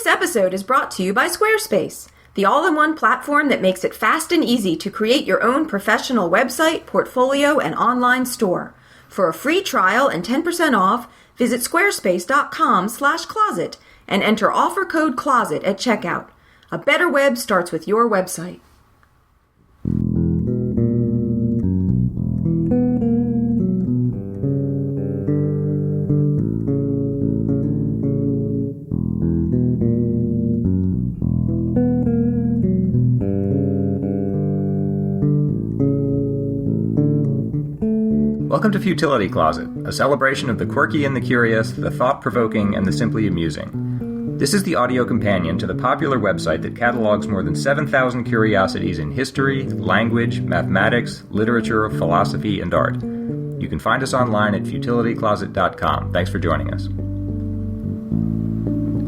This episode is brought to you by Squarespace, the all-in-one platform that makes it fast and easy to create your own professional website, portfolio, and online store. For a free trial and 10% off, visit squarespace.com/closet and enter offer code CLOSET at checkout. A better web starts with your website. Welcome to Futility Closet, a celebration of the quirky and the curious, the thought-provoking and the simply amusing. This is the audio companion to the popular website that catalogs more than 7,000 curiosities in history, language, mathematics, literature, philosophy, and art. You can find us online at futilitycloset.com. Thanks for joining us.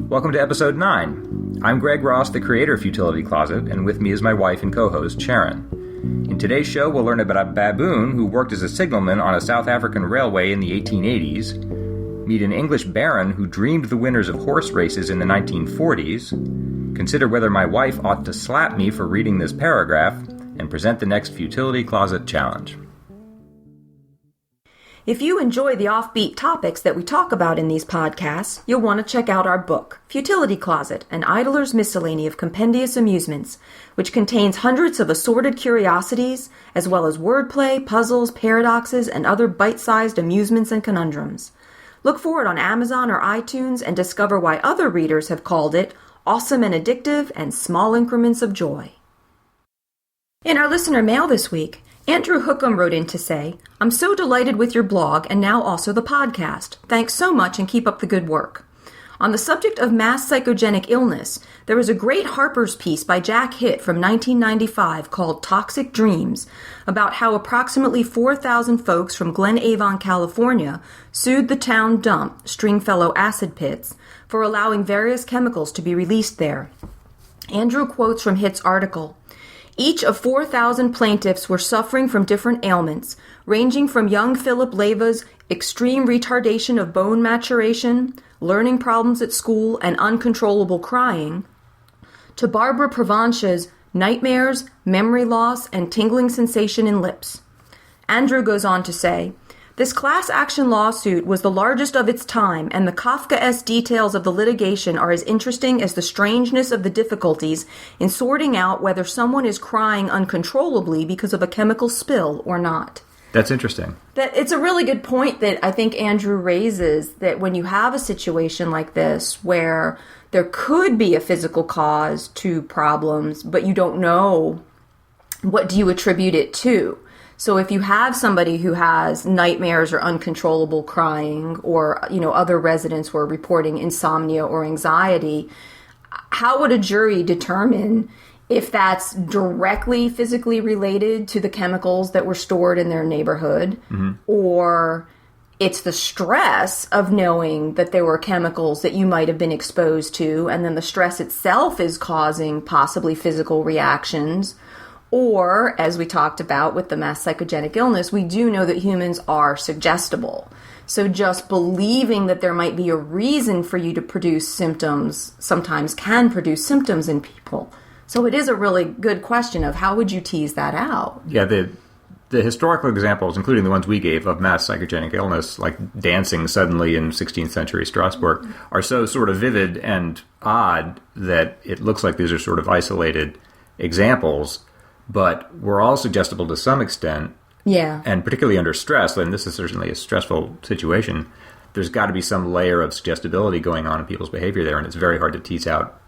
Welcome to episode 9. I'm Greg Ross, the creator of Futility Closet, and with me is my wife and co-host, Sharon. In today's show, we'll learn about a baboon who worked as a signalman on a South African railway in the 1880s, meet an English baron who dreamed the winners of horse races in the 1940s, consider whether my wife ought to slap me for reading this paragraph, and present the next Futility Closet challenge. If you enjoy the offbeat topics that we talk about in these podcasts, you'll want to check out our book, Futility Closet, An Idler's Miscellany of Compendious Amusements, which contains hundreds of assorted curiosities, as well as wordplay, puzzles, paradoxes, and other bite-sized amusements and conundrums. Look for it on Amazon or iTunes and discover why other readers have called it awesome and addictive and small increments of joy. In our listener mail this week, Andrew Hookham wrote in to say, "I'm so delighted with your blog and now also the podcast. Thanks so much and keep up the good work. On the subject of mass psychogenic illness, there is a great Harper's piece by Jack Hitt from 1995 called Toxic Dreams about how approximately 4,000 folks from Glen Avon, California sued the town dump, Stringfellow Acid Pits, for allowing various chemicals to be released there." Andrew quotes from Hitt's article, "Each of 4,000 plaintiffs were suffering from different ailments, ranging from young Philip Leva's extreme retardation of bone maturation, learning problems at school, and uncontrollable crying, to Barbara Provencha's nightmares, memory loss, and tingling sensation in lips." Andrew goes on to say, "This class action lawsuit was the largest of its time, and the Kafkaesque details of the litigation are as interesting as the strangeness of the difficulties in sorting out whether someone is crying uncontrollably because of a chemical spill or not." That's interesting. That it's a really good point that I think Andrew raises, that when you have a situation like this where there could be a physical cause to problems, but you don't know, what do you attribute it to? So if you have somebody who has nightmares or uncontrollable crying, or, other residents were reporting insomnia or anxiety, how would a jury determine if that's directly physically related to the chemicals that were stored in their neighborhood, or it's the stress of knowing that there were chemicals that you might have been exposed to, and then the stress itself is causing possibly physical reactions? Or, as we talked about with the mass psychogenic illness, we do know that humans are suggestible. So just believing that there might be a reason for you to produce symptoms sometimes can produce symptoms in people. So it is a really good question of how would you tease that out? Yeah, the historical examples, including the ones we gave of mass psychogenic illness, like dancing suddenly in 16th century Strasbourg, are so sort of vivid and odd that it looks like these are sort of isolated examples. But we're all suggestible to some extent. Yeah. And particularly under stress, and this is certainly a stressful situation, there's got to be some layer of suggestibility going on in people's behavior there, and it's very hard to tease out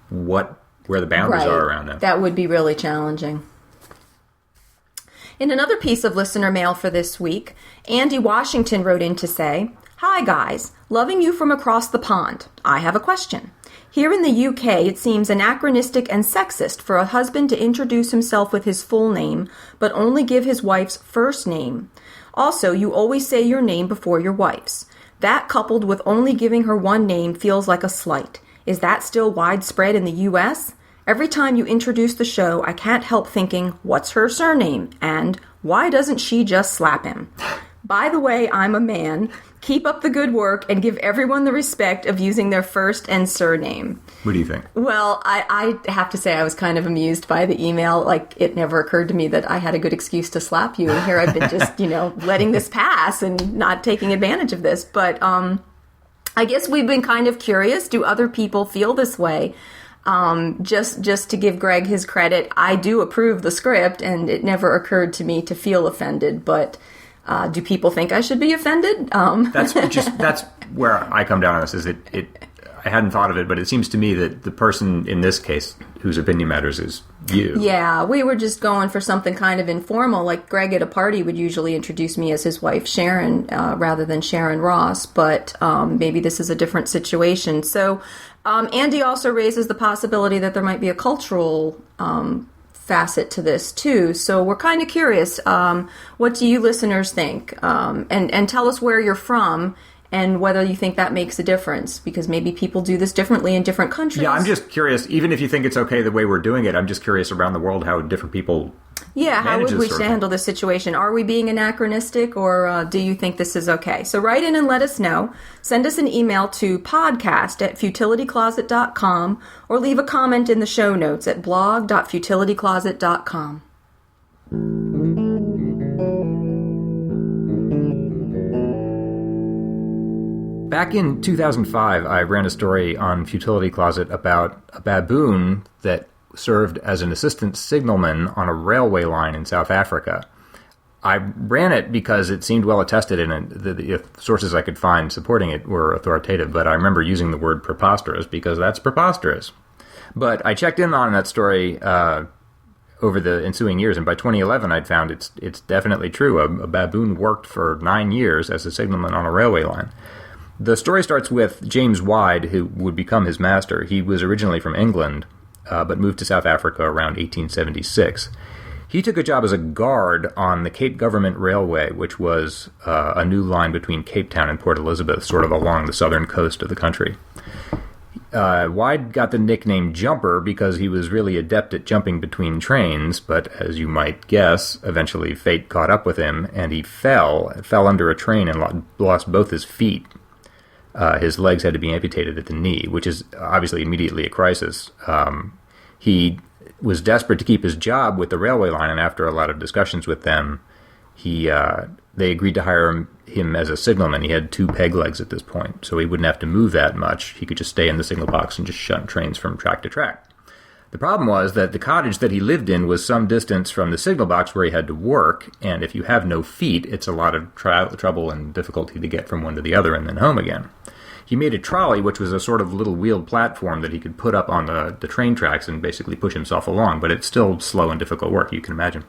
where the boundaries are around them. That would be really challenging. In another piece of listener mail for this week, Andy Washington wrote in to say, "Hi guys, loving you from across the pond. I have a question. Here in the UK, it seems anachronistic and sexist for a husband to introduce himself with his full name, but only give his wife's first name. Also, you always say your name before your wife's. That, coupled with only giving her one name, feels like a slight. Is that still widespread in the US? Every time you introduce the show, I can't help thinking, what's her surname? And why doesn't she just slap him? By the way, I'm a man. Keep up the good work and give everyone the respect of using their first and surname. What do you think? Well, I have to say I was kind of amused by the email. Like, it never occurred to me that I had a good excuse to slap you, and here I've been just, letting this pass and not taking advantage of this. But I guess we've been kind of curious. Do other people feel this way? Just to give Greg his credit, I do approve the script, and it never occurred to me to feel offended. But do people think I should be offended? That's where I come down on this. I hadn't thought of it, but it seems to me that the person in this case whose opinion matters is you. Yeah, we were just going for something kind of informal. Like Greg at a party would usually introduce me as his wife Sharon rather than Sharon Ross, but maybe this is a different situation. So Andy also raises the possibility that there might be a cultural facet to this too. So we're kind of curious. What do you listeners think? And tell us where you're from and whether you think that makes a difference, because maybe people do this differently in different countries. Yeah, I'm just curious, even if you think it's okay the way we're doing it, I'm just curious around the world how different people how would we handle this situation? Are we being anachronistic, or do you think this is okay? So write in and let us know. Send us an email to podcast@futilitycloset.com or leave a comment in the show notes at blog.futilitycloset.com. Back in 2005, I ran a story on Futility Closet about a baboon that served as an assistant signalman on a railway line in South Africa. I ran it because it seemed well attested, and the sources I could find supporting it were authoritative, but I remember using the word preposterous because that's preposterous. But I checked in on that story over the ensuing years, and by 2011 I'd found it's definitely true. A baboon worked for 9 years as a signalman on a railway line. The story starts with James Wide, who would become his master. He was originally from England, but moved to South Africa around 1876. He took a job as a guard on the Cape Government Railway, which was a new line between Cape Town and Port Elizabeth, sort of along the southern coast of the country. Wide got the nickname Jumper because he was really adept at jumping between trains, but as you might guess, eventually fate caught up with him, and he fell under a train and lost both his feet. His legs had to be amputated at the knee, which is obviously immediately a crisis. He was desperate to keep his job with the railway line, and after a lot of discussions with them, they agreed to hire him as a signalman. He had 2 peg legs at this point, so he wouldn't have to move that much. He could just stay in the signal box and just shunt trains from track to track. The problem was that the cottage that he lived in was some distance from the signal box where he had to work, and if you have no feet, it's a lot of trouble and difficulty to get from one to the other and then home again. He made a trolley, which was a sort of little wheeled platform that he could put up on the train tracks and basically push himself along, but it's still slow and difficult work, you can imagine.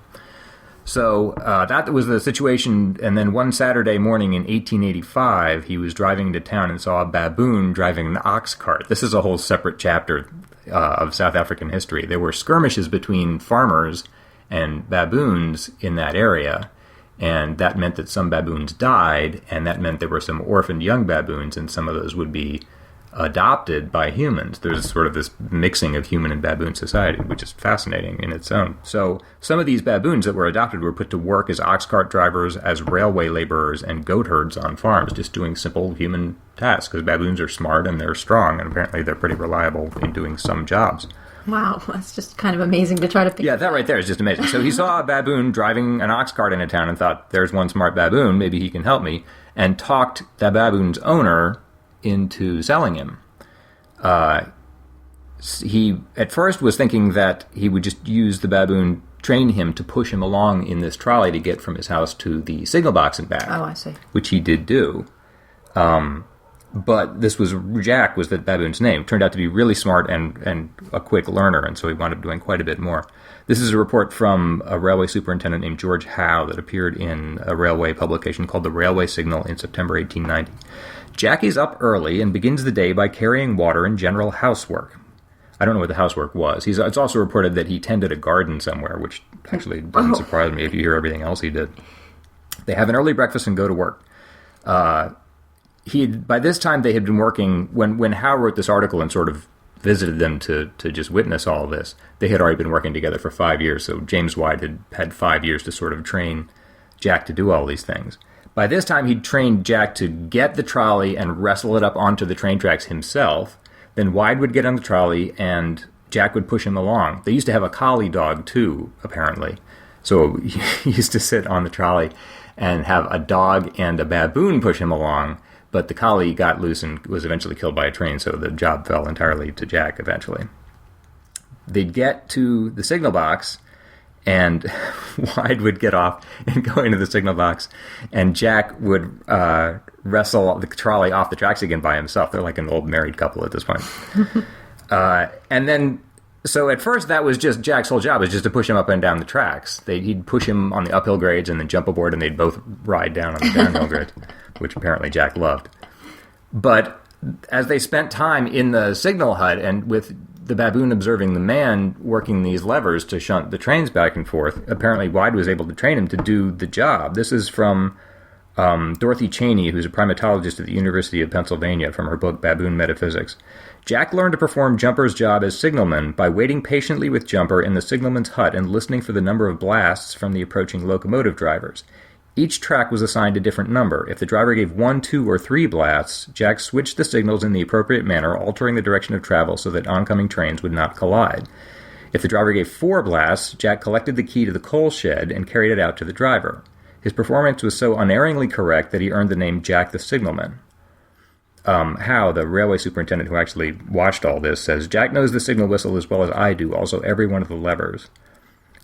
So that was the situation, and then one Saturday morning in 1885, he was driving into town and saw a baboon driving an ox cart. This is a whole separate chapter of South African history. There were skirmishes between farmers and baboons in that area, and that meant that some baboons died, and that meant there were some orphaned young baboons, and some of those would be adopted by humans. There's sort of this mixing of human and baboon society, which is fascinating in its own. So some of these baboons that were adopted were put to work as ox cart drivers, as railway laborers, and goat herds on farms, just doing simple human tasks, because baboons are smart and they're strong, and apparently they're pretty reliable in doing some jobs. Wow, that's just kind of amazing to try to think. Yeah, that right there is just amazing. So he saw a baboon driving an ox cart into town and thought, there's one smart baboon, maybe he can help me, and talked the baboon's owner into selling him. He at first was thinking that he would just use the baboon, train him to push him along in this trolley to get from his house to the signal box and back. Oh, I see. Which he did do. But this was Jack, was the baboon's name. Turned out to be really smart and a quick learner, and so he wound up doing quite a bit more. This is a report from a railway superintendent named George Howe that appeared in a railway publication called The Railway Signal in September 1890. Jack is up early and begins the day by carrying water and general housework. I don't know what the housework was. It's also reported that he tended a garden somewhere, which actually doesn't surprise me if you hear everything else he did. They have an early breakfast and go to work. By this time they had been working, when Howe wrote this article and sort of visited them to just witness all of this, they had already been working together for 5 years, so James White had 5 years to sort of train Jack to do all these things. By this time, he'd trained Jack to get the trolley and wrestle it up onto the train tracks himself. Then Wide would get on the trolley, and Jack would push him along. They used to have a collie dog, too, apparently. So he used to sit on the trolley and have a dog and a baboon push him along, but the collie got loose and was eventually killed by a train, so the job fell entirely to Jack eventually. They'd get to the signal box, and Wide would get off and go into the signal box, and Jack would wrestle the trolley off the tracks again by himself. They're like an old married couple at this point. And then, so at first that was just Jack's whole job, was just to push him up and down the tracks. He'd push him on the uphill grades and then jump aboard, and they'd both ride down on the downhill grades, which apparently Jack loved. But as they spent time in the signal hut, and with the baboon observing the man working these levers to shunt the trains back and forth, apparently Wide was able to train him to do the job. This is from Dorothy Cheney, who's a primatologist at the University of Pennsylvania, from her book Baboon Metaphysics. Jack learned to perform Jumper's job as signalman by waiting patiently with Jumper in the signalman's hut and listening for the number of blasts from the approaching locomotive drivers. Each track was assigned a different number. If the driver gave 1, 2, or 3 blasts, Jack switched the signals in the appropriate manner, altering the direction of travel so that oncoming trains would not collide. If the driver gave 4 blasts, Jack collected the key to the coal shed and carried it out to the driver. His performance was so unerringly correct that he earned the name Jack the Signalman. Howe, the railway superintendent who actually watched all this, says, Jack knows the signal whistle as well as I do, also every one of the levers.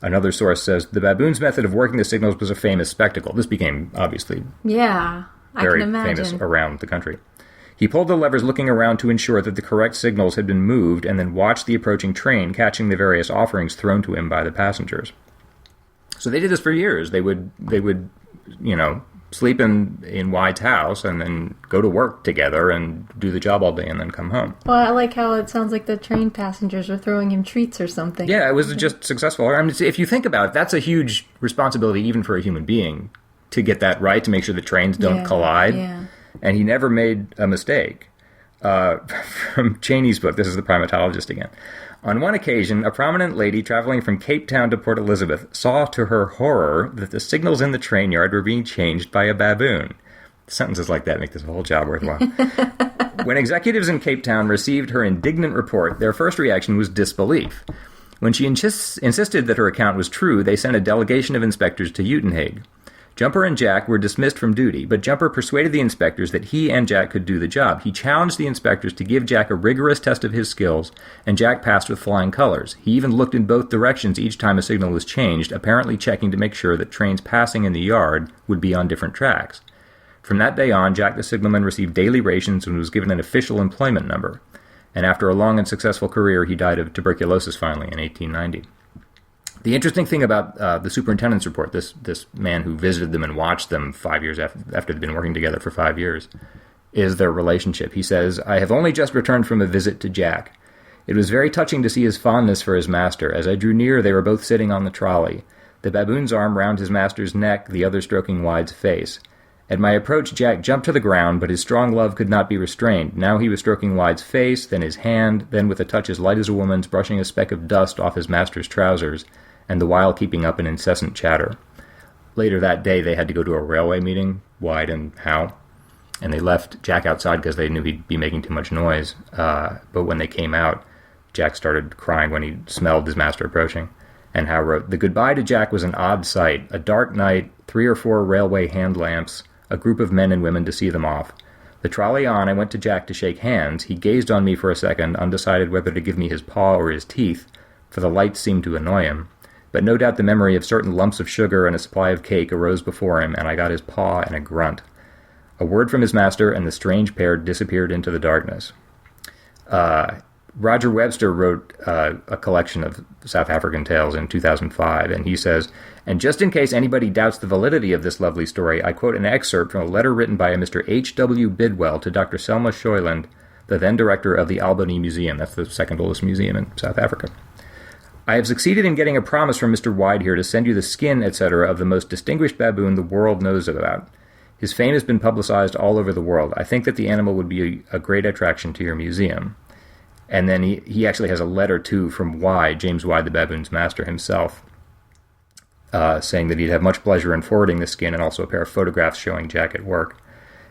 Another source says, the baboon's method of working the signals was a famous spectacle. This became, obviously, very famous around the country. He pulled the levers looking around to ensure that the correct signals had been moved, and then watched the approaching train catching the various offerings thrown to him by the passengers. So they did this for years. They would sleep in Wide's house and then go to work together and do the job all day and then come home. Well, I like how it sounds like the train passengers were throwing him treats or something. Yeah, it was just successful. I mean, if you think about it, that's a huge responsibility even for a human being to get that right, to make sure the trains don't collide. Yeah. And he never made a mistake. From Cheney's book, this is the primatologist again. On one occasion, a prominent lady traveling from Cape Town to Port Elizabeth saw to her horror that the signals in the train yard were being changed by a baboon. Sentences like that make this whole job worthwhile. When executives in Cape Town received her indignant report, their first reaction was disbelief. When she insisted that her account was true, they sent a delegation of inspectors to Uitenhage. Jumper and Jack were dismissed from duty, but Jumper persuaded the inspectors that he and Jack could do the job. He challenged the inspectors to give Jack a rigorous test of his skills, and Jack passed with flying colors. He even looked in both directions each time a signal was changed, apparently checking to make sure that trains passing in the yard would be on different tracks. From that day on, Jack the Signalman received daily rations and was given an official employment number. And after a long and successful career, he died of tuberculosis finally in 1890. The interesting thing about the superintendent's report, this man who visited them and watched them 5 years after they'd been working together for 5 years, is their relationship. He says, I have only just returned from a visit to Jack. It was very touching to see his fondness for his master. As I drew near, they were both sitting on the trolley, the baboon's arm round his master's neck, the other stroking Wide's face. At my approach, Jack jumped to the ground, but his strong love could not be restrained. Now he was stroking Wide's face, then his hand, then with a touch as light as a woman's, brushing a speck of dust off his master's trousers, and the while keeping up an incessant chatter. Later that day, they had to go to a railway meeting, Wide and Howe, and they left Jack outside because they knew he'd be making too much noise. But when they came out, Jack started crying when he smelled his master approaching. And Howe wrote, the goodbye to Jack was an odd sight, a dark night, 3 or 4 railway hand lamps, a group of men and women to see them off. The trolley on, I went to Jack to shake hands. He gazed on me for a second, undecided whether to give me his paw or his teeth, for the lights seemed to annoy him. But no doubt the memory of certain lumps of sugar and a supply of cake arose before him, and I got his paw and a grunt. A word from his master, and the strange pair disappeared into the darkness. Roger Webster wrote a collection of South African tales in 2005, and he says, and just in case anybody doubts the validity of this lovely story, I quote an excerpt from a letter written by a Mr. H.W. Bidwell to Dr. Selma Shoyland, the then director of the Albany Museum. That's the second oldest museum in South Africa. I have succeeded in getting a promise from Mr. Wide here to send you the skin, etc., of the most distinguished baboon the world knows about. His fame has been publicized all over the world. I think that the animal would be a great attraction to your museum. And then he actually has a letter, too, from Wide, James Wide, the baboon's master himself, saying that he'd have much pleasure in forwarding the skin and also a pair of photographs showing Jack at work.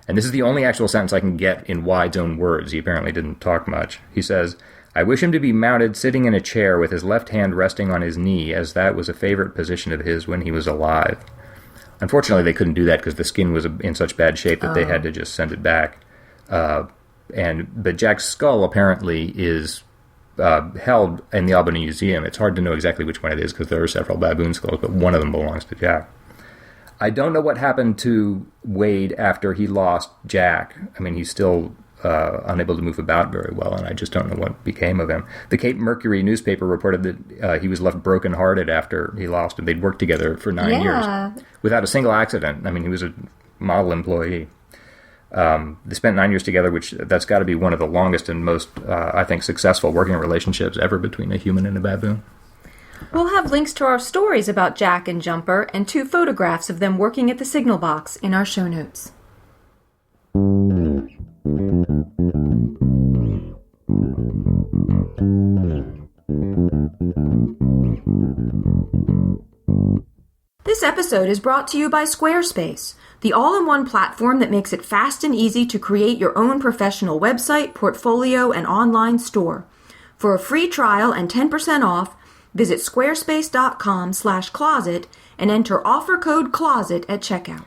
And this is the only actual sentence I can get in Wide's own words. He apparently didn't talk much. He says, "I wish him to be mounted sitting in a chair with his left hand resting on his knee, as that was a favorite position of his when he was alive." Unfortunately, they couldn't do that because the skin was in such bad shape that they had to just send it back. But Jack's skull apparently is held in the Albany Museum. It's hard to know exactly which one it is because there are several baboon skulls, but one of them belongs to Jack. I don't know what happened to Wade after he lost Jack. I mean, he's still unable to move about very well, and I just don't know what became of him. The Cape Mercury newspaper reported that he was left brokenhearted after he lost him. They'd worked together for 9 years without a single accident. I mean, he was a model employee. They spent 9 years together, which that's got to be one of the longest and most, I think, successful working relationships ever between a human and a baboon. We'll have links to our stories about Jack and Jumper and 2 photographs of them working at the signal box in our show notes. This episode is brought to you by Squarespace, the all-in-one platform that makes it fast and easy to create your own professional website, portfolio, and online store. For a free trial and 10% off, visit squarespace.com/closet and enter offer code CLOSET at checkout.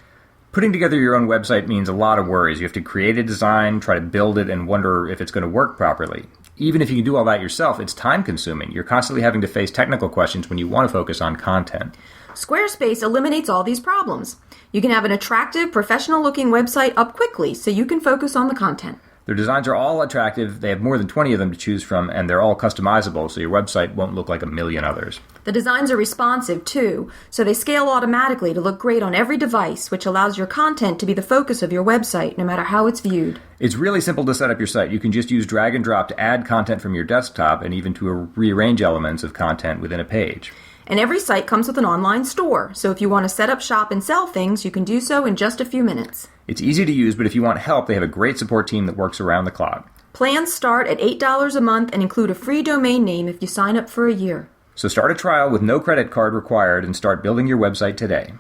Putting together your own website means a lot of worries. You have to create a design, try to build it, and wonder if it's going to work properly. Even if you can do all that yourself, it's time-consuming. You're constantly having to face technical questions when you want to focus on content. Squarespace eliminates all these problems. You can have an attractive, professional-looking website up quickly so you can focus on the content. Their designs are all attractive. They have more than 20 of them to choose from, and they're all customizable, so your website won't look like a million others. The designs are responsive, too, so they scale automatically to look great on every device, which allows your content to be the focus of your website, no matter how it's viewed. It's really simple to set up your site. You can just use drag and drop to add content from your desktop and even to rearrange elements of content within a page. And every site comes with an online store, so if you want to set up shop and sell things, you can do so in just a few minutes. It's easy to use, but if you want help, they have a great support team that works around the clock. Plans start at $8 a month and include a free domain name if you sign up for a year. So start a trial with no credit card required and start building your website today.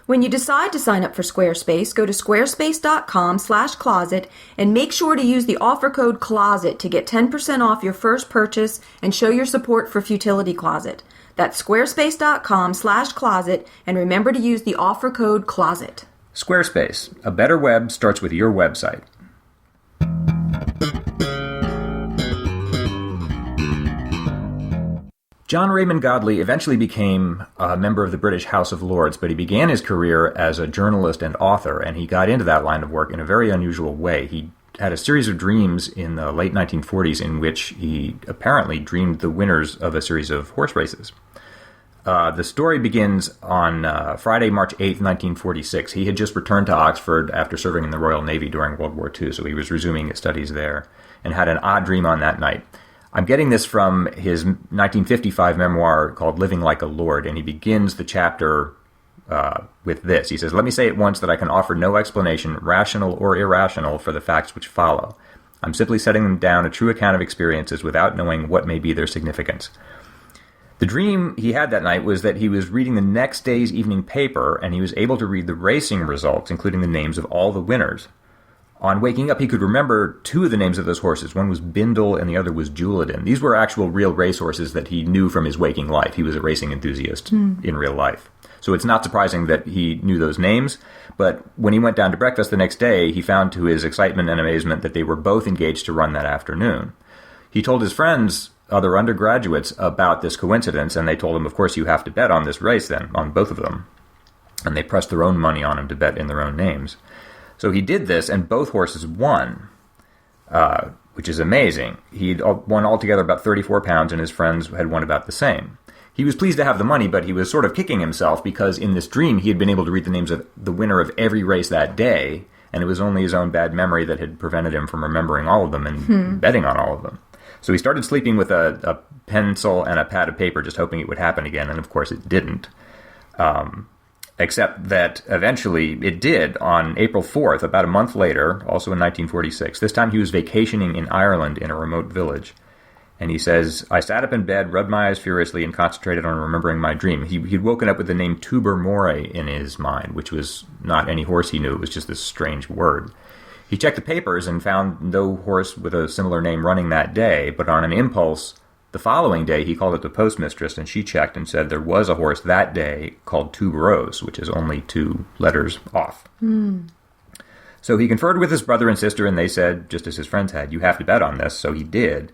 When you decide to sign up for Squarespace, go to squarespace.com/closet and make sure to use the offer code CLOSET to get 10% off your first purchase and show your support for Futility Closet. That's squarespace.com/closet, and remember to use the offer code CLOSET. Squarespace. A better web starts with your website. John Raymond Godley eventually became a member of the British House of Lords, but he began his career as a journalist and author, and he got into that line of work in a very unusual way. He had a series of dreams in the late 1940s in which he apparently dreamed the winners of a series of horse races. The story begins on Friday, March 8th, 1946. He had just returned to Oxford after serving in the Royal Navy during World War II, so he was resuming his studies there, and had an odd dream on that night. I'm getting this from his 1955 memoir called Living Like a Lord, and he begins the chapter with this. He says, "Let me say at once that I can offer no explanation, rational or irrational, for the facts which follow. I'm simply setting them down a true account of experiences without knowing what may be their significance." The dream he had that night was that he was reading the next day's evening paper, and he was able to read the racing results, including the names of all the winners. On waking up, he could remember 2 of the names of those horses. One was Bindle and the other was Julidan. These were actual real racehorses that he knew from his waking life. He was a racing enthusiast in real life. So it's not surprising that he knew those names, but when he went down to breakfast the next day, he found to his excitement and amazement that they were both engaged to run that afternoon. He told his friends, other undergraduates, about this coincidence, and they told him, of course, you have to bet on this race then, on both of them. And they pressed their own money on him to bet in their own names. So he did this, and both horses won, which is amazing. He'd won altogether about 34 pounds, and his friends had won about the same. He was pleased to have the money, but he was sort of kicking himself because in this dream he had been able to read the names of the winner of every race that day, and it was only his own bad memory that had prevented him from remembering all of them and betting on all of them. So he started sleeping with a pencil and a pad of paper, just hoping it would happen again, and of course it didn't. Except that eventually it did on April 4th, about a month later, also in 1946. This time he was vacationing in Ireland in a remote village. And he says, I sat up in bed, rubbed my eyes furiously, and concentrated on remembering my dream. He'd woken up with the name Tubermore in his mind, which was not any horse he knew. It was just this strange word. He checked the papers and found no horse with a similar name running that day, but on an impulse, the following day, he called up the postmistress, and she checked and said there was a horse that day called Tuberose, which is only 2 letters off. So he conferred with his brother and sister, and they said, just as his friends had, you have to bet on this. So he did.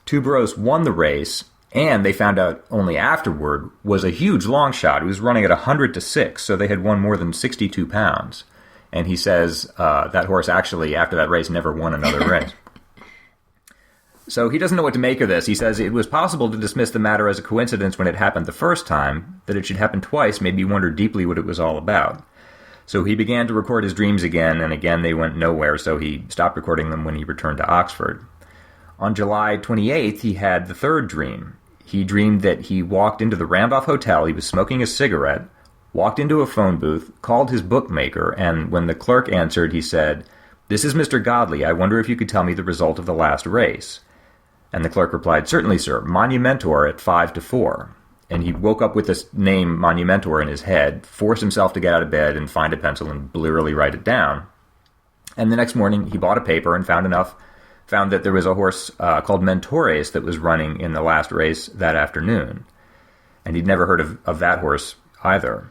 Tuberose won the race, and they found out only afterward, was a huge long shot. He was running at 100-6, so they had won more than 62 pounds. And he says that horse actually, after that race, never won another race. So he doesn't know what to make of this. He says it was possible to dismiss the matter as a coincidence when it happened the first time. That it should happen twice made me wonder deeply what it was all about. So he began to record his dreams again, and again they went nowhere, so he stopped recording them when he returned to Oxford. On July 28th, he had the third dream. He dreamed that he walked into the Randolph Hotel, he was smoking a cigarette, walked into a phone booth, called his bookmaker, and when the clerk answered, he said, "This is Mr. Godley. I wonder if you could tell me the result of the last race." And the clerk replied, "Certainly, sir. Monumentor at 5-4. And he woke up with this name Monumentor in his head, forced himself to get out of bed and find a pencil and blearily write it down. And the next morning, he bought a paper and found that there was a horse called Mentores that was running in the last race that afternoon. And he'd never heard of that horse either.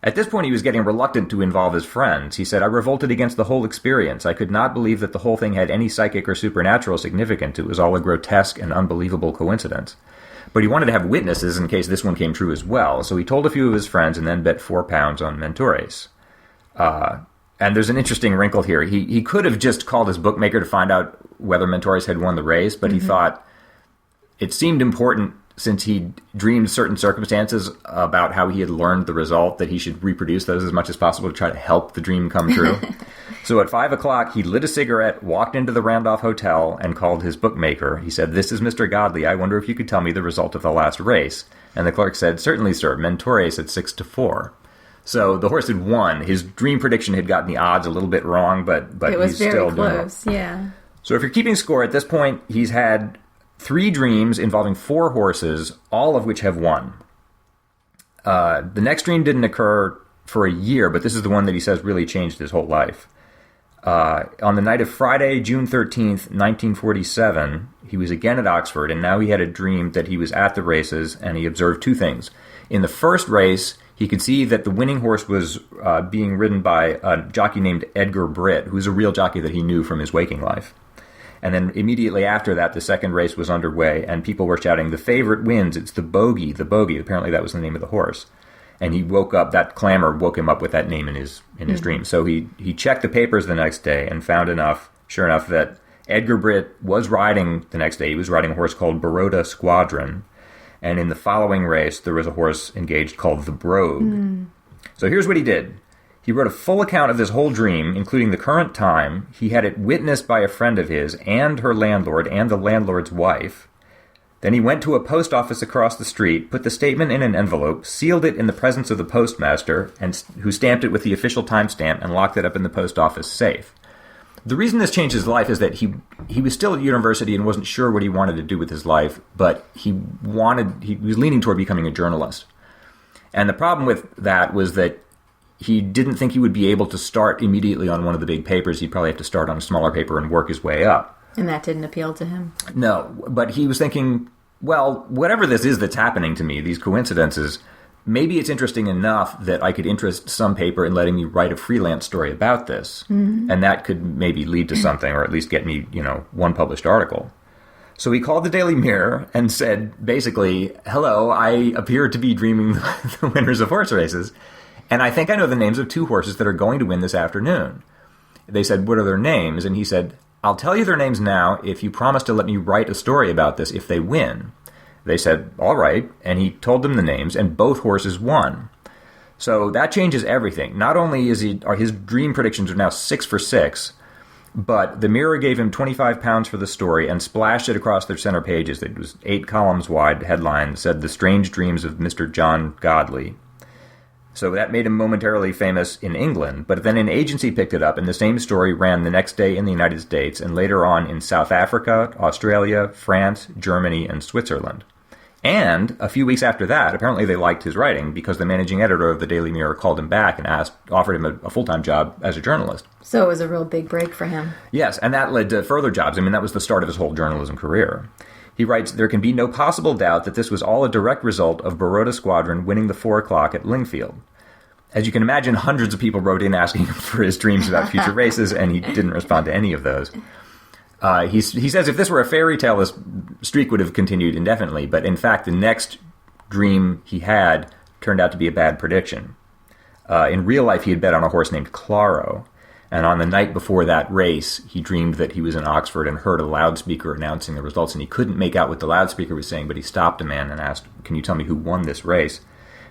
At this point, he was getting reluctant to involve his friends. He said, "I revolted against the whole experience. I could not believe that the whole thing had any psychic or supernatural significance. It was all a grotesque and unbelievable coincidence." But he wanted to have witnesses in case this one came true as well. So he told a few of his friends and then bet £4 on Mentores. And there's an interesting wrinkle here. He could have just called his bookmaker to find out whether Mentores had won the race, but he thought it seemed important, since he dreamed certain circumstances about how he had learned the result, that he should reproduce those as much as possible to try to help the dream come true. So at 5 o'clock, he lit a cigarette, walked into the Randolph Hotel, and called his bookmaker. He said, "This is Mr. Godley. I wonder if you could tell me the result of the last race." And the clerk said, "Certainly, sir. Mentores at 6-4. So the horse had won. His dream prediction had gotten the odds a little bit wrong, but it was he's very still close. doing it. Yeah. So if you're keeping score, at this point, he's had 3 dreams involving 4 horses, all of which have won. The next dream didn't occur for a year, but this is the one that he says really changed his whole life. On the night of Friday, June 13th, 1947, he was again at Oxford, and now he had a dream that he was at the races, and he observed 2 things. In the first race, he could see that the winning horse was being ridden by a jockey named Edgar Britt, who's a real jockey that he knew from his waking life. And then immediately after that, the second race was underway, and people were shouting, "The favorite wins, it's the bogey, the bogey." Apparently that was the name of the horse. And he woke up, that clamor woke him up with that name in his dream. So he checked the papers the next day and found sure enough, that Edgar Britt was riding the next day. He was riding a horse called Baroda Squadron. And in the following race, there was a horse engaged called the Brogue. So here's what he did. He wrote a full account of this whole dream, including the current time. He had it witnessed by a friend of his and her landlord and the landlord's wife. Then he went to a post office across the street, put the statement in an envelope, sealed it in the presence of the postmaster, who stamped it with the official timestamp and locked it up in the post office safe. The reason this changed his life is that he was still at university and wasn't sure what he wanted to do with his life, but he was leaning toward becoming a journalist. And the problem with that was that he didn't think he would be able to start immediately on one of the big papers. He'd probably have to start on a smaller paper and work his way up. And that didn't appeal to him? No, but he was thinking, well, whatever this is that's happening to me, these coincidences, maybe it's interesting enough that I could interest some paper in letting me write a freelance story about this. And that could maybe lead to something, or at least get me, one published article. So he called the Daily Mirror and said, basically, "Hello, I appear to be dreaming the winners of horse races, and I think I know the names of 2 horses that are going to win this afternoon." They said, "What are their names?" And he said, "I'll tell you their names now if you promise to let me write a story about this if they win." They said, "All right," and he told them the names, and both horses won. So that changes everything. Not only are his dream predictions are now 6 for 6, but the Mirror gave him £25 for the story and splashed it across their center pages. It was 8 columns wide. Headline said, "The Strange Dreams of Mr. John Godley." So that made him momentarily famous in England, but then an agency picked it up, and the same story ran the next day in the United States, and later on in South Africa, Australia, France, Germany, and Switzerland. And a few weeks after that, apparently they liked his writing because the managing editor of the Daily Mirror called him back and offered him a full-time job as a journalist. So it was a real big break for him. Yes, and that led to further jobs. I mean, that was the start of his whole journalism career. He writes, there can be no possible doubt that this was all a direct result of Baroda Squadron winning the 4 o'clock at Lingfield. As you can imagine, hundreds of people wrote in asking him for his dreams about future races, and he didn't respond to any of those. He says if this were a fairy tale, this streak would have continued indefinitely, but in fact, the next dream he had turned out to be a bad prediction. In real life, he had bet on a horse named Claro, and on the night before that race, he dreamed that he was in Oxford and heard a loudspeaker announcing the results, and he couldn't make out what the loudspeaker was saying, but he stopped a man and asked, can you tell me who won this race?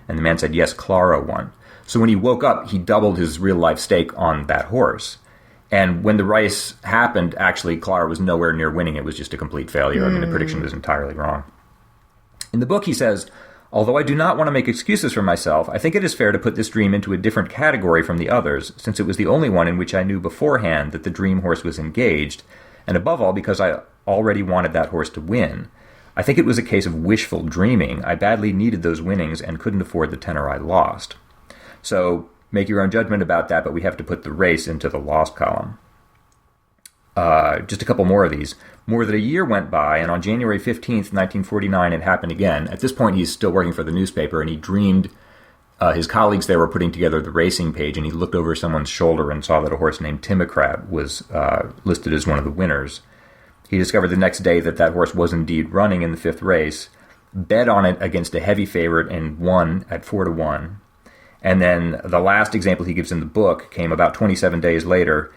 And the man said, yes, Claro won. So when he woke up, he doubled his real-life stake on that horse. And when the race happened, actually, Claro was nowhere near winning. It was just a complete failure. I mean, the prediction was entirely wrong. In the book, he says, although I do not want to make excuses for myself, I think it is fair to put this dream into a different category from the others, since it was the only one in which I knew beforehand that the dream horse was engaged, and above all, because I already wanted that horse to win. I think it was a case of wishful dreaming. I badly needed those winnings and couldn't afford the tenor I lost. So make your own judgment about that, but we have to put the race into the lost column. Just a couple more of these. More than a year went by, and on January 15th, 1949, it happened again. At this point, he's still working for the newspaper, and he dreamed his colleagues there were putting together the racing page, and he looked over someone's shoulder and saw that a horse named Timocrat was listed as one of the winners. He discovered the next day that that horse was indeed running in the 5th race, bet on it against a heavy favorite, and won at 4-1. And then the last example he gives in the book came about 27 days later.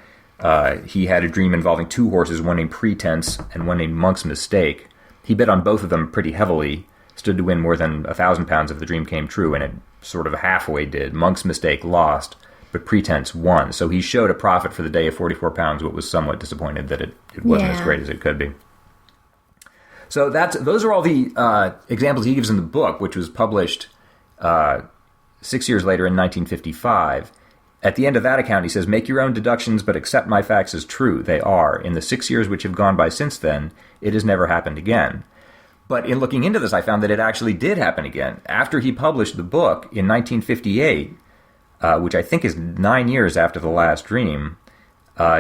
He had a dream involving 2 horses, one named Pretense and one named Monk's Mistake. He bet on both of them pretty heavily, stood to win more than £1,000 if the dream came true, and it sort of halfway did. Monk's Mistake lost, but Pretense won. So he showed a profit for the day of £44, but was somewhat disappointed that it wasn't as great as it could be. So those are all the examples he gives in the book, which was published 6 years later in 1955. At the end of that account, he says, make your own deductions, but accept my facts as true. They are. In the 6 years which have gone by since then, it has never happened again. But in looking into this, I found that it actually did happen again. After he published the book in 1958, which I think is 9 years after the last dream,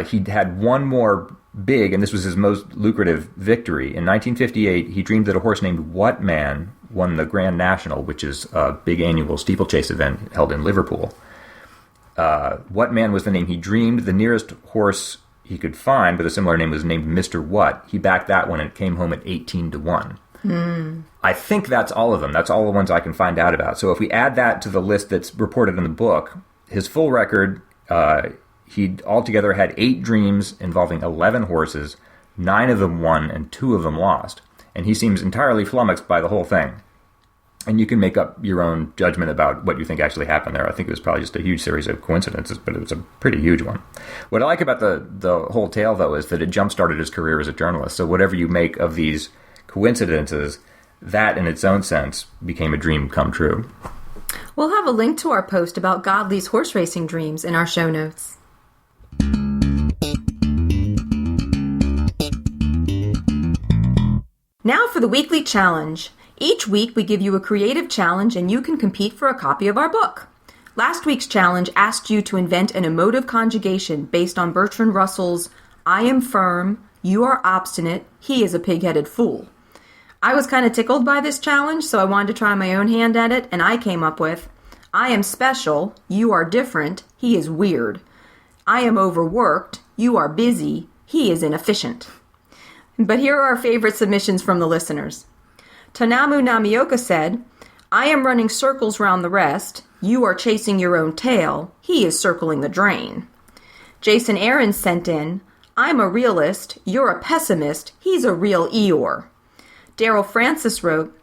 he had one more big, and this was his most lucrative victory. In 1958, he dreamed that a horse named What Man won the Grand National, which is a big annual steeplechase event held in Liverpool. What Man was the name he dreamed. The nearest horse he could find with a similar name was named Mr. What. He backed that one and it came home at 18-1. I think that's all of them. That's all the ones I can find out about. So if we add that to the list that's reported in the book, his full record, he altogether had 8 dreams involving 11 horses. 9 of them won and 2 of them lost. And he seems entirely flummoxed by the whole thing. And you can make up your own judgment about what you think actually happened there. I think it was probably just a huge series of coincidences, but it was a pretty huge one. What I like about the whole tale, though, is that it jump-started his career as a journalist. So whatever you make of these coincidences, that in its own sense became a dream come true. We'll have a link to our post about Godley's horse racing dreams in our show notes. Now for the weekly challenge. Each week we give you a creative challenge and you can compete for a copy of our book. Last week's challenge asked you to invent an emotive conjugation based on Bertrand Russell's I am firm, you are obstinate, he is a pig-headed fool. I was kind of tickled by this challenge, so I wanted to try my own hand at it, and I came up with I am special, you are different, he is weird. I am overworked, you are busy, he is inefficient. But here are our favorite submissions from the listeners. Tanamu Namioka said, I am running circles round the rest, you are chasing your own tail, he is circling the drain. Jason Aarons sent in, I'm a realist, you're a pessimist, he's a real Eeyore. Daryl Francis wrote,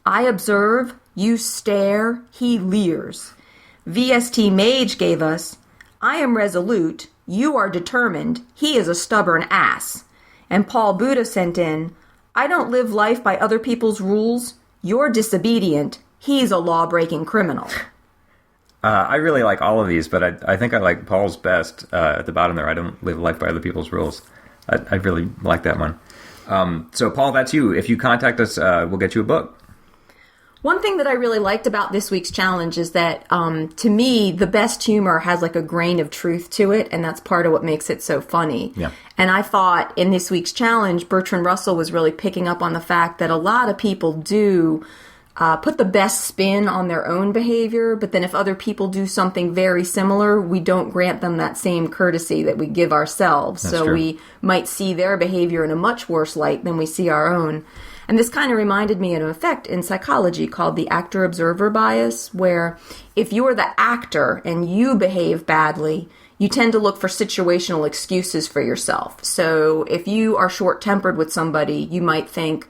I observe, you stare, he leers. VST Mage gave us, I am resolute, you are determined, he is a stubborn ass. And Paul Buddha sent in, I don't live life by other people's rules, you're disobedient, he's a law-breaking criminal. I really like all of these, but I think I like Paul's best at the bottom there. I don't live life by other people's rules. I really like that one. So, Paul, that's you. If you contact us, we'll get you a book. One thing that I really liked about this week's challenge is that, to me, the best humor has like a grain of truth to it, and that's part of what makes it so funny. Yeah. And I thought in this week's challenge, Bertrand Russell was really picking up on the fact that a lot of people do put the best spin on their own behavior, but then if other people do something very similar, we don't grant them that same courtesy that we give ourselves. That's so true. we might see their behavior in a much worse light than we see our own. And this kind of reminded me of an effect in psychology called the actor-observer bias, where if you're the actor and you behave badly, you tend to look for situational excuses for yourself. So if you are short-tempered with somebody, you might think,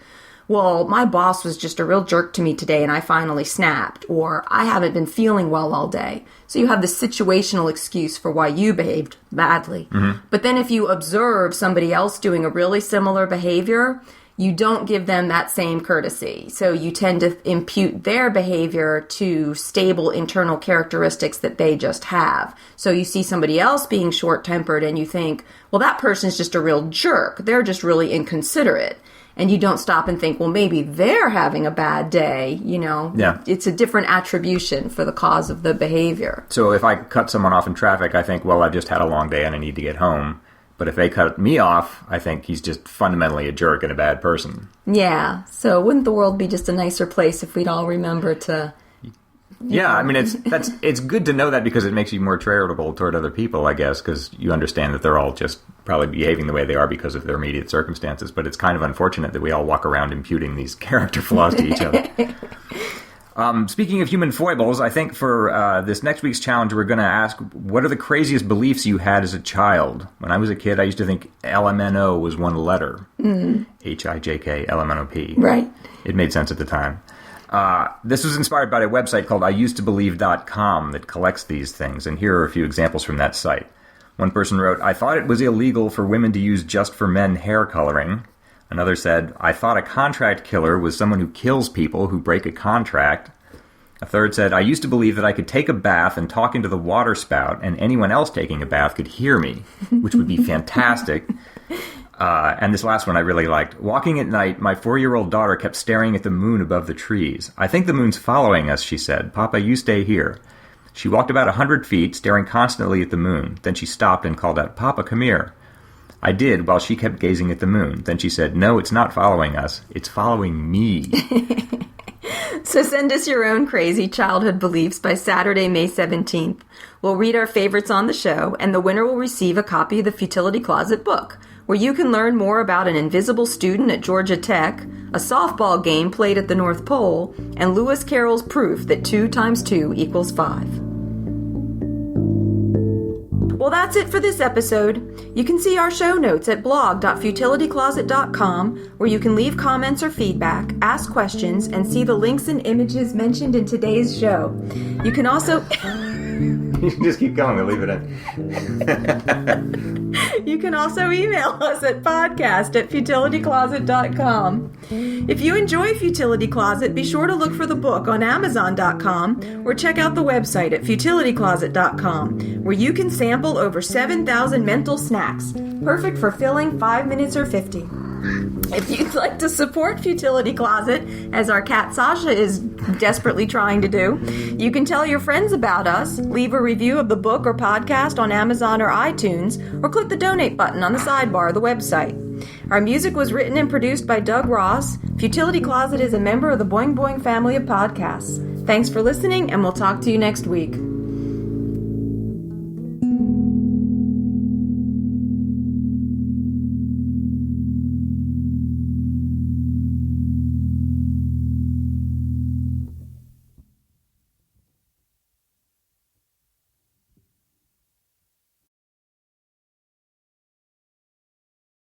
well, my boss was just a real jerk to me today and I finally snapped, or I haven't been feeling well all day. So you have the situational excuse for why you behaved badly. Mm-hmm. But then if you observe somebody else doing a really similar behavior, you don't give them that same courtesy. So you tend to impute their behavior to stable internal characteristics that they just have. So you see somebody else being short-tempered and you think, well, that person's just a real jerk. They're just really inconsiderate. And you don't stop and think, well, maybe they're having a bad day, you know. Yeah. It's a different attribution for the cause of the behavior. So if I cut someone off in traffic, I think, well, I've just had a long day and I need to get home. But if they cut me off, I think he's just fundamentally a jerk and a bad person. Yeah. So wouldn't the world be just a nicer place if we'd all remember to... Yeah, I mean, it's good to know that because it makes you more charitable toward other people, I guess, because you understand that they're all just probably behaving the way they are because of their immediate circumstances. But it's kind of unfortunate that we all walk around imputing these character flaws to each other. Speaking of human foibles, I think for this next week's challenge, we're going to ask, what are the craziest beliefs you had as a child? When I was a kid, I used to think LMNO was one letter. HIJK, LMNOP. Right. It made sense at the time. This was inspired by a website called IusedToBelieve.com that collects these things, and here are a few examples from that site. One person wrote, I thought it was illegal for women to use just for men hair coloring. Another said, I thought a contract killer was someone who kills people who break a contract. A third said, I used to believe that I could take a bath and talk into the water spout, and anyone else taking a bath could hear me, which would be fantastic. And this last one I really liked. Walking at night, my 4-year-old daughter kept staring at the moon above the trees. I think the moon's following us, she said. Papa, you stay here. She walked about 100 feet, staring constantly at the moon. Then she stopped and called out, Papa, come here. I did, while she kept gazing at the moon. Then she said, no, it's not following us. It's following me. So send us your own crazy childhood beliefs by Saturday, May 17th. We'll read our favorites on the show, and the winner will receive a copy of the Futility Closet book, where you can learn more about an invisible student at Georgia Tech, a softball game played at the North Pole, and Lewis Carroll's proof that 2 times 2 equals 5. Well, that's it for this episode. You can see our show notes at blog.futilitycloset.com, where you can leave comments or feedback, ask questions, and see the links and images mentioned in today's show. You can also... You can just keep going. We'll leave it in. You can also email us at podcast@futilitycloset.com. If you enjoy Futility Closet, be sure to look for the book on Amazon.com or check out the website at futilitycloset.com, where you can sample over 7,000 mental snacks, perfect for filling 5 minutes or 50. If you'd like to support Futility Closet, as our cat Sasha is desperately trying to do, you can tell your friends about us, leave a review of the book or podcast on Amazon or iTunes, or click the donate button on the sidebar of the website. Our music was written and produced by Doug Ross. Futility Closet is a member of the Boing Boing family of podcasts. Thanks for listening, and we'll talk to you next week.